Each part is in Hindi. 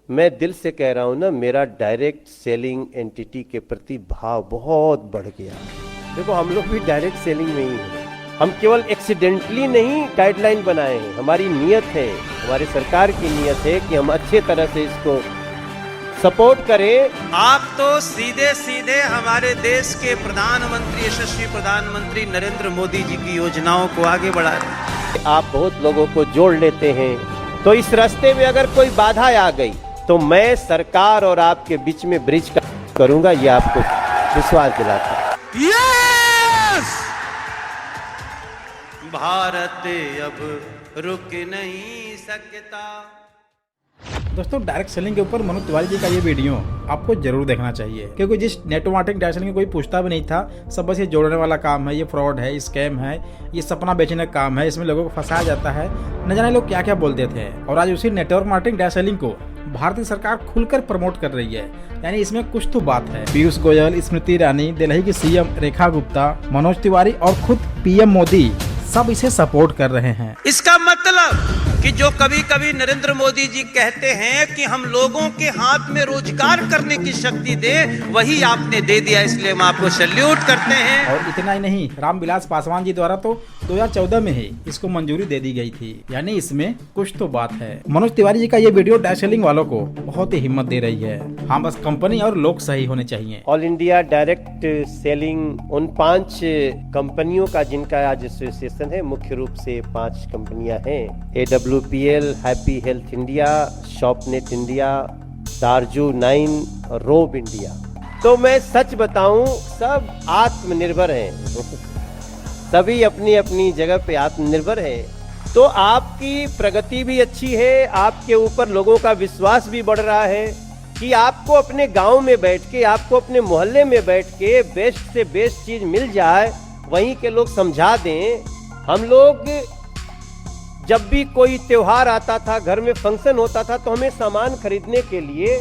मैं दिल से कह रहा हूँ ना, मेरा डायरेक्ट सेलिंग एंटिटी के प्रति भाव बहुत बढ़ गया। देखो, हम लोग भी डायरेक्ट सेलिंग में ही हैं। हम केवल एक्सीडेंटली नहीं गाइडलाइन बनाए हैं, हमारी नीयत है, हमारे सरकार की नीयत है कि हम अच्छे तरह से इसको सपोर्ट करें। आप तो सीधे सीधे हमारे देश के प्रधानमंत्री, यशस्वी प्रधानमंत्री नरेंद्र मोदी जी की योजनाओं को आगे बढ़ा रहे हैं। आप बहुत लोगों को जोड़ लेते हैं, तो इस रास्ते में अगर कोई बाधा आ गई तो मैं सरकार और आपके बीच में ब्रिज करूंगा, ये आपको विश्वास दिलाता हूं। यस! भारत अब रुक नहीं सकता। दोस्तों, डायरेक्ट सेलिंग के ऊपर मनोज तिवारी जी का ये वीडियो आपको जरूर देखना चाहिए, क्योंकि जिस नेटवर्क मार्केटिंग डायरेक्ट सेलिंग कोई पूछता भी नहीं था, सब बस ये जोड़ने वाला काम है, ये फ्रॉड है, स्कैम है, ये सपना बेचने का काम है, इसमें लोगों को फंसाया जाता है, न जाने लोग क्या क्या बोलते थे। और आज उसी नेटवर्क मार्केटिंग डायरेक्ट सेलिंग को भारतीय सरकार खुलकर प्रमोट कर रही है, यानी इसमें कुछ तो बात है। पीयूष गोयल, स्मृति ईरानी, दिल्ली की सीएम रेखा गुप्ता, मनोज तिवारी और खुद पीएम मोदी सब इसे सपोर्ट कर रहे हैं। इसका मतलब कि जो कभी कभी नरेंद्र मोदी जी कहते हैं कि हम लोगों के हाथ में रोजगार करने की शक्ति दे, वही आपने दे दिया, इसलिए हम आपको सैल्यूट करते हैं। और इतना ही नहीं, रामविलास पासवान जी द्वारा तो 2014 में ही इसको मंजूरी दे दी गई थी, यानी इसमें कुछ तो बात है। मनोज तिवारी जी का ये वीडियो डायरेक्ट सेलिंग वालों को बहुत ही हिम्मत दे रही है। हाँ, बस कंपनी और लोग सही होने चाहिए। ऑल इंडिया डायरेक्ट सेलिंग उन 5 कंपनियों का जिनका आज एसोसिएशन है, मुख्य रूप से 5 कंपनियां हैं, AWPL, Happy Health India, Shopnet India, दारजू 9 और रोब इंडिया। तो मैं सच बताऊं, सब आत्मनिर्भर हैं, सभी अपनी अपनी जगह पे आत्मनिर्भर हैं। तो आपकी प्रगति भी अच्छी है, आपके ऊपर लोगों का विश्वास भी बढ़ रहा है कि आपको अपने गांव में बैठ के, आपको अपने मोहल्ले में बैठ के बेस्ट से बेस्ट चीज मिल जाए, वहीं के लोग समझा दें। हम लोग जब भी कोई त्योहार आता था, घर में फंक्शन होता था, तो हमें सामान खरीदने के लिए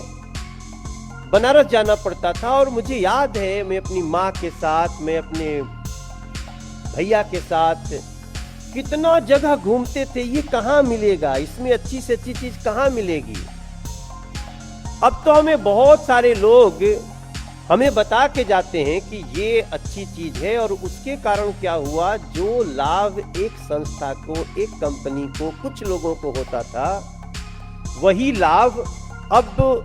बनारस जाना पड़ता था। और मुझे याद है, मैं अपनी माँ के साथ, मैं अपने भैया के साथ कितना जगह घूमते थे, ये कहाँ मिलेगा, इसमें अच्छी से अच्छी चीज कहाँ मिलेगी। अब तो हमें बहुत सारे लोग हमें बता के जाते हैं कि ये अच्छी चीज है, और उसके कारण क्या हुआ, जो लाभ एक संस्था को, एक कंपनी को, कुछ लोगों को होता था, वही लाभ अब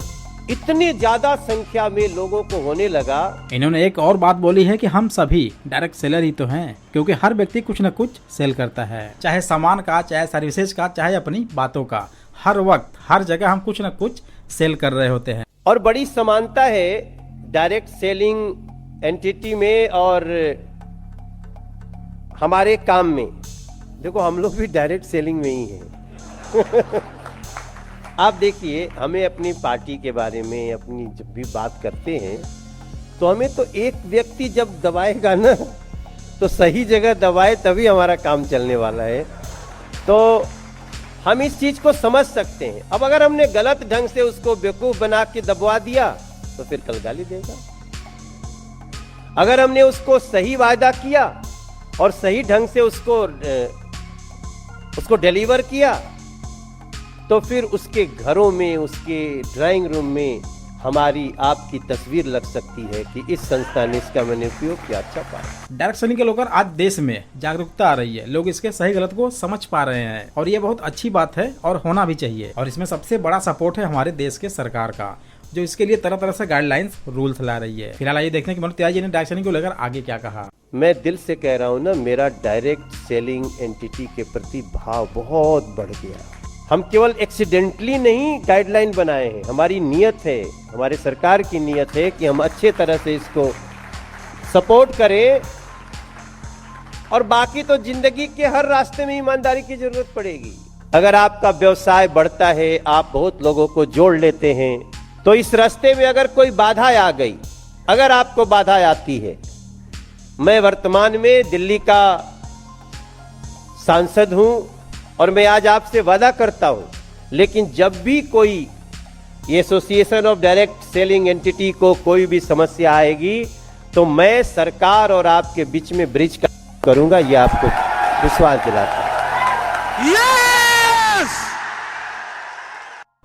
इतने ज्यादा संख्या में लोगों को होने लगा। इन्होंने एक और बात बोली है कि हम सभी डायरेक्ट सेलर ही तो हैं, क्योंकि हर व्यक्ति कुछ न कुछ सेल करता है, चाहे सामान का, चाहे सर्विसेज का, चाहे अपनी बातों का। हर वक्त हर जगह हम कुछ न कुछ सेल कर रहे होते हैं। और बड़ी समानता है डायरेक्ट सेलिंग एंटिटी में और हमारे काम में। देखो, हम लोग भी डायरेक्ट सेलिंग में ही हैं। आप देखिए, हमें अपनी पार्टी के बारे में अपनी जब भी बात करते हैं, तो हमें तो एक व्यक्ति जब दबाएगा ना, तो सही जगह दबाए, तभी हमारा काम चलने वाला है। तो हम इस चीज को समझ सकते हैं। अब अगर हमने गलत ढंग से उसको बेवकूफ बना के दबवा दिया, तो फिर कल गाली देगा। अगर हमने उसको सही वायदा किया और सही ढंग से उसको डिलीवर किया, तो फिर उसके घरों में, उसके ड्राइंग रूम में हमारी आपकी तस्वीर लग सकती है कि इस संस्था ने इसका मैंने उपयोग किया, अच्छा पाया। डायरेक्ट सेलिंग के लेकर आज देश में जागरूकता आ रही है, लोग इसके सही गलत को समझ पा रहे हैं, और ये बहुत अच्छी बात है और होना भी चाहिए। और इसमें सबसे बड़ा सपोर्ट है हमारे देश के सरकार का, जो इसके लिए तरह तरह से गाइडलाइंस, रूल्स ला रही है। फिलहाल आइए देखते हैं कि मनोज तिवारी जी ने डायरेक्ट सेलिंग को लेकर आगे क्या कहा। मैं दिल से कह रहा हूँ ना, मेरा डायरेक्ट सेलिंग एंटिटी के प्रति भाव बहुत बढ़ गया। हम केवल एक्सीडेंटली नहीं गाइडलाइन बनाए हैं, हमारी नीयत है, हमारे सरकार की नीयत है कि हम अच्छे तरह से इसको सपोर्ट करें। और बाकी तो जिंदगी के हर रास्ते में ईमानदारी की जरूरत पड़ेगी। अगर आपका व्यवसाय बढ़ता है, आप बहुत लोगों को जोड़ लेते हैं, तो इस रास्ते में अगर कोई बाधा आ गई, अगर आपको बाधा आती है, मैं वर्तमान में दिल्ली का सांसद हूं और मैं आज आपसे वादा करता हूं, लेकिन जब भी कोई association of direct selling entity को कोई भी समस्या आएगी, तो मैं सरकार और आपके बीच में ब्रिज करूंगा, ये आपको विश्वास दिलाता हूं। यस!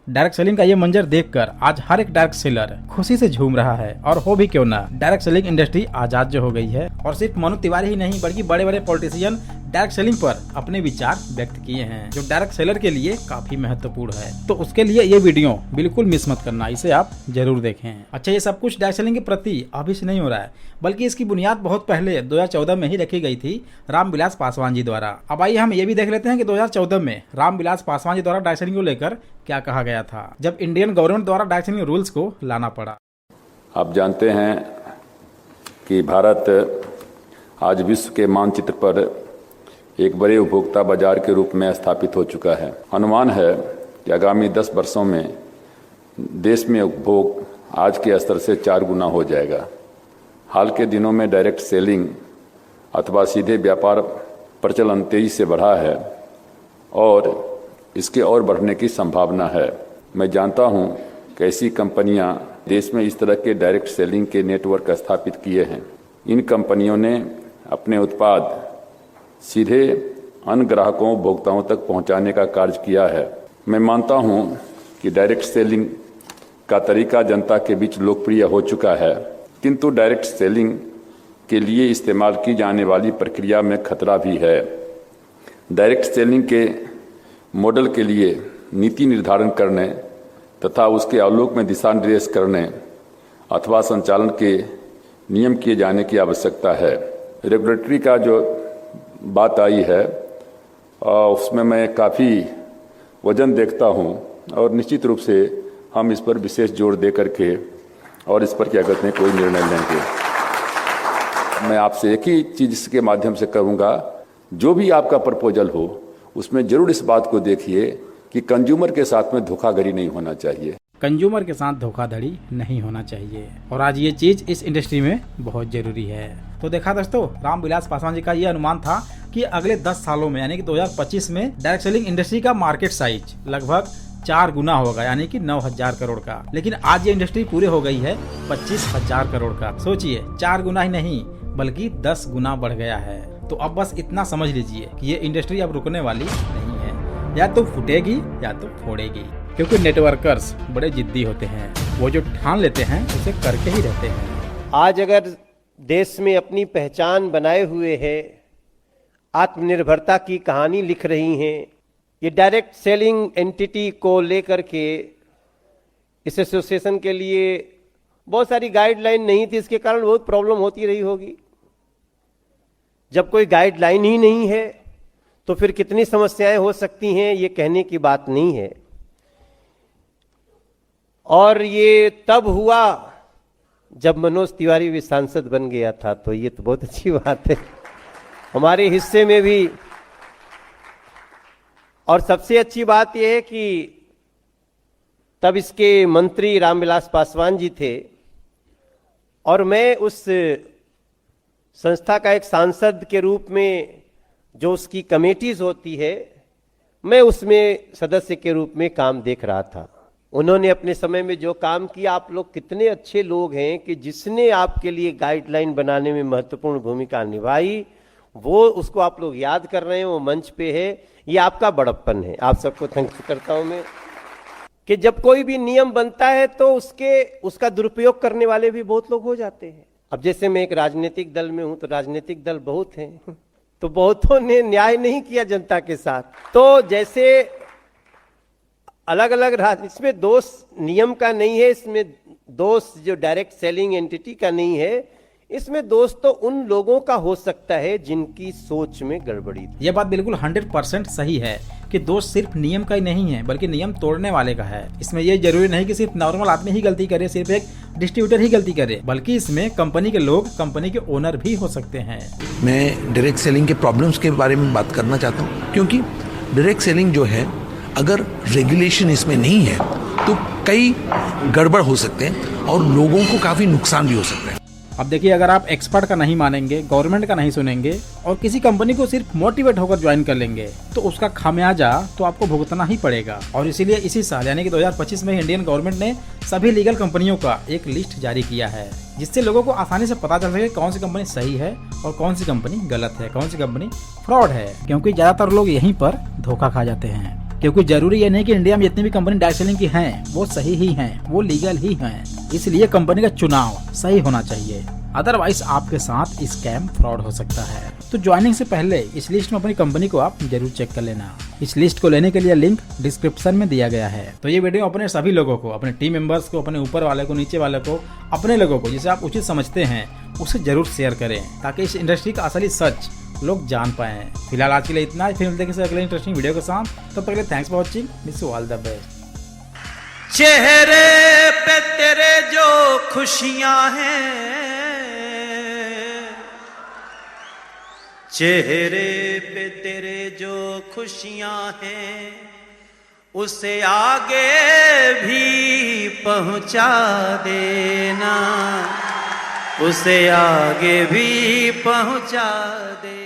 डायरेक्ट सेलिंग का ये मंजर देखकर आज हर एक डायरेक्ट सेलर खुशी से झूम रहा है। और हो भी क्यों ना, डायरेक्ट सेलिंग इंडस्ट्री आजाद जो हो गई है। और सिर्फ मनोज तिवारी ही नहीं बल्कि बड़े बड़े पॉलिटिशियन डायरेक्ट सेलिंग पर अपने विचार व्यक्त किए हैं, जो डायरेक्ट सेलर के लिए काफी महत्वपूर्ण है। तो उसके लिए ये वीडियो बिल्कुल मिस मत करना, इसे आप जरूर देखें। अच्छा, ये सब कुछ डायरेक्ट सेलिंग के प्रति अभी से नहीं हो रहा है, बल्कि इसकी बुनियाद बहुत पहले 2014 में ही रखी गई थी रामविलास पासवान जी द्वारा। अब आइए हम ये भी देख लेते हैं कि 2014 में रामविलास पासवान जी द्वारा डायरेक्ट सेलिंग को लेकर क्या कहा गया था, जब इंडियन गवर्नमेंट द्वारा डायरेक्ट सेलिंग रूल्स को लाना पड़ा। आप जानते हैं कि भारत आज विश्व के मानचित्र पर एक बड़े उपभोक्ता बाजार के रूप में स्थापित हो चुका है। अनुमान है कि आगामी 10 वर्षों में देश में उपभोग आज के स्तर से 4 गुना हो जाएगा। हाल के दिनों में डायरेक्ट सेलिंग अथवा सीधे व्यापार प्रचलन तेजी से बढ़ा है और इसके और बढ़ने की संभावना है। मैं जानता हूं कि ऐसी कंपनियां देश में इस तरह के डायरेक्ट सेलिंग के नेटवर्क स्थापित किए हैं। इन कंपनियों ने अपने उत्पाद सीधे अन्य ग्राहकों उपभोक्ताओं तक पहुंचाने का कार्य किया है। मैं मानता हूं कि डायरेक्ट सेलिंग का तरीका जनता के बीच लोकप्रिय हो चुका है, किंतु डायरेक्ट सेलिंग के लिए इस्तेमाल की जाने वाली प्रक्रिया में खतरा भी है। डायरेक्ट सेलिंग के मॉडल के लिए नीति निर्धारण करने तथा उसके आलोक में दिशा निर्देश करने अथवा संचालन के नियम किए जाने की आवश्यकता है। रेगुलेटरी का जो बात आई है उसमें मैं काफ़ी वजन देखता हूं और निश्चित रूप से हम इस पर विशेष जोर दे करके और इस पर क्या कहते हैं कोई निर्णय लेंगे। मैं आपसे एक ही चीज़ के माध्यम से करूंगा, जो भी आपका प्रपोजल हो उसमें जरूर इस बात को देखिए कि कंज्यूमर के साथ में धोखाधड़ी नहीं होना चाहिए। कंज्यूमर के साथ धोखाधड़ी नहीं होना चाहिए, और आज ये चीज इस इंडस्ट्री में बहुत जरूरी है। तो देखा दोस्तों, रामविलास पासवान जी का ये अनुमान था कि अगले 10 सालों में यानी कि 2025 में डायरेक्ट सेलिंग इंडस्ट्री का मार्केट साइज लगभग 4 गुना होगा, यानी कि 9,000 करोड़ का। लेकिन आज ये इंडस्ट्री पूरी हो गई है 25,000 करोड़ का। सोचिए, 4 गुना ही नहीं बल्कि 10 गुना बढ़ गया है। तो अब बस इतना समझ लीजिए कि ये इंडस्ट्री अब रुकने वाली नहीं है, या तो फूटेगी या तो फोड़ेगी, क्योंकि नेटवर्कर्स बड़े जिद्दी होते हैं। वो जो ठान लेते हैं उसे करके ही रहते हैं। आज अगर देश में अपनी पहचान बनाए हुए है, आत्मनिर्भरता की कहानी लिख रही हैं, ये डायरेक्ट सेलिंग एंटिटी को लेकर के इस एसोसिएशन के लिए बहुत सारी गाइडलाइन नहीं थी, इसके कारण बहुत प्रॉब्लम होती रही होगी। जब कोई गाइडलाइन ही नहीं है तो फिर कितनी समस्याएं हो सकती हैं, ये कहने की बात नहीं है। और ये तब हुआ जब मनोज तिवारी भी सांसद बन गया था, तो ये तो बहुत अच्छी बात है हमारे हिस्से में भी। और सबसे अच्छी बात यह है कि तब इसके मंत्री रामविलास पासवान जी थे और मैं उस संस्था का एक सांसद के रूप में, जो उसकी कमेटीज होती है, मैं उसमें सदस्य के रूप में काम देख रहा था। उन्होंने अपने समय में जो काम किया, आप लोग कितने अच्छे लोग हैं कि जिसने आपके लिए गाइडलाइन बनाने में महत्वपूर्ण भूमिका निभाई, वो उसको आप लोग याद कर रहे हैं, वो मंच पे है। ये आपका बड़प्पन है, आप सबको थैंक करता हूं मैं कि जब कोई भी नियम बनता है तो उसका दुरुपयोग करने वाले भी बहुत लोग हो जाते हैं। अब जैसे मैं एक राजनीतिक दल में हूं, तो राजनीतिक दल बहुत हैं, तो बहुतों ने न्याय नहीं किया जनता के साथ। तो जैसे अलग अलग इसमें दोष नियम का नहीं है, इसमें दोष जो डायरेक्ट सेलिंग एंटिटी का नहीं है, इसमें दोष तो उन लोगों का हो सकता है जिनकी सोच में गड़बड़ी थी। यह बात बिल्कुल 100% सही है कि दोष सिर्फ नियम का ही नहीं है बल्कि नियम तोड़ने वाले का है। इसमें यह जरूरी नहीं कि सिर्फ नॉर्मल आदमी ही गलती करे, सिर्फ एक डिस्ट्रीब्यूटर ही गलती करे, बल्कि इसमें कंपनी के लोग, कंपनी के ओनर भी हो सकते हैं। मैं डायरेक्ट सेलिंग के प्रॉब्लम्स के बारे में बात करना चाहता हूँ, क्योंकि डायरेक्ट सेलिंग जो है, अगर रेगुलेशन इसमें नहीं है तो कई गड़बड़ हो सकते हैं और लोगों को काफी नुकसान भी हो सकता है। अब देखिए, अगर आप एक्सपर्ट का नहीं मानेंगे, गवर्नमेंट का नहीं सुनेंगे और किसी कंपनी को सिर्फ मोटिवेट होकर ज्वाइन कर लेंगे, तो उसका खामियाजा तो आपको भुगतना ही पड़ेगा। और इसीलिए इसी साल यानी कि 2025 में इंडियन गवर्नमेंट ने सभी लीगल कंपनियों का एक लिस्ट जारी किया है, जिससे लोगों को आसानी से पता चल सके कौन सी कंपनी सही है और कौन सी कंपनी गलत है, कौन सी कंपनी फ्रॉड है, क्योंकि ज्यादातर लोग यहीं पर धोखा खा जाते हैं। क्योंकि जरूरी ये नहीं कि इंडिया में जितनी भी कंपनी डायरेक्ट सेलिंग की हैं वो सही ही हैं, वो लीगल ही हैं। इसलिए कंपनी का चुनाव सही होना चाहिए, अदरवाइज आपके साथ स्कैम फ्रॉड हो सकता है। तो ज्वाइनिंग से पहले इस लिस्ट में अपनी कंपनी को आप जरूर चेक कर लेना। इस लिस्ट को लेने के लिए लिंक डिस्क्रिप्शन में दिया गया है। तो ये वीडियो अपने सभी लोगों को, अपने टीम मेंबर्स को, अपने ऊपर वाले को, नीचे वाले को, अपने लोगों को जिसे आप उचित समझते हैं उसे जरूर शेयर करें, ताकि इस इंडस्ट्री का असली सच लोग जान पाए। फिलहाल आज के लिए इतना ही, फिर मिलते हैं किसी अगले इंटरेस्टिंग वीडियो के साथ। तब तक के लिए thanks for watching, wish you all the best. चेहरे पे तेरे जो खुशियां हैं, चेहरे पे तेरे जो खुशियां हैं, उसे आगे भी पहुंचा देना, उसे आगे भी पहुंचा दे।